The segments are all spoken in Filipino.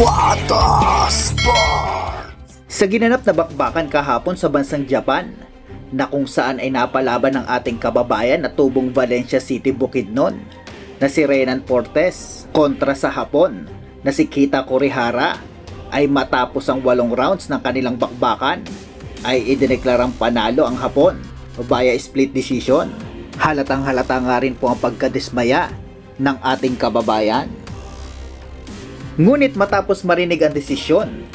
Wata Sport! Sa ginanap na bakbakan kahapon sa bansang Japan, na kung saan ay napalaban ng ating kababayan na tubong Valencia City Bukidnon na si Renan Portes kontra sa Hapon na si Kita Kurihara, ay matapos ang 8 rounds ng kanilang bakbakan ay idineklarang panalo ang Hapon via split decision. Halatang halata nga rin po ang pagkadismaya ng ating kababayan. Ngunit matapos marinig ang desisyon,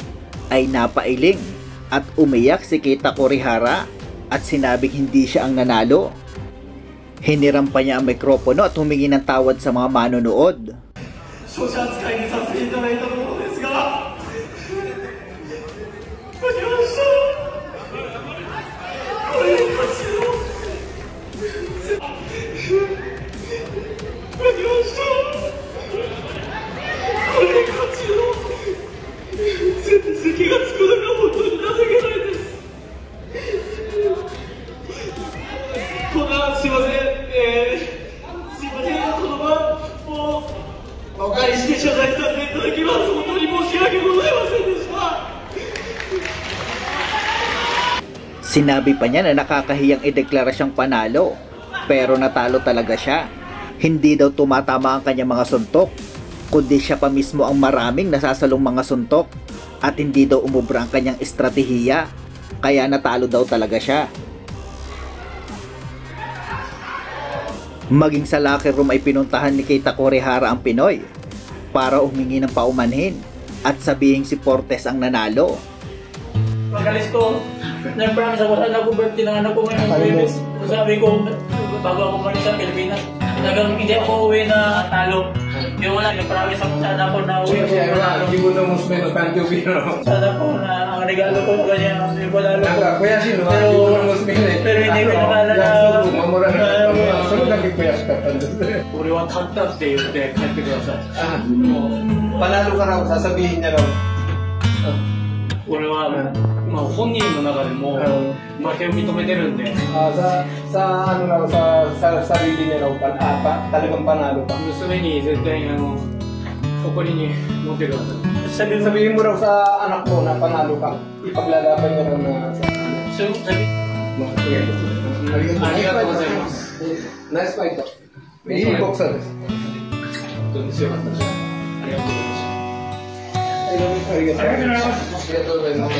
ay napailing at umiyak si Kita Kurihara at sinabing hindi siya ang nanalo. Hiniram pa niya ang mikropono at humingi ng tawad sa mga manonood. Sinabi pa niya na nakakahiyang ideklara siyang panalo, pero natalo talaga siya. Hindi daw tumatama ang kanyang mga suntok, kundi siya pa mismo ang maraming nasasalong mga suntok at hindi daw umubra ang kanyang estratehiya, kaya natalo daw talaga siya. Maging sa locker room ay pinuntahan ni Kita Kurihara ang Pinoy para humingi ng paumanhin at sabihin si Portes ang nanalo. Magalis ko, nag-promise ako sa birthday ng anak ko ngayon. Sabi ko, bago ako malis sa Pilipinas, talagang hindi ako uwi na talo. Yung wala, nag-promise ako sa anak ko na uwi ako panalo. Sana po na ang regalo ko sa kanya, yung panalo ko. Pero hindi ko nakala na... Panalo ka raw, sasabihin niya raw. 俺は、まあ、本人の中でも負けを認めてるんで sa ano raw, sa sarili niya raw, talagang panalo ka. 娘に絶対誇りに持ってください。 Sabihin mo raw sa anak mo na panalo ka, ipaglalaban niya raw na sa Arigatou gozaimasu. Nice fight. Iいボクサーです。強かったです。ありがとうございました。ありがとうございます。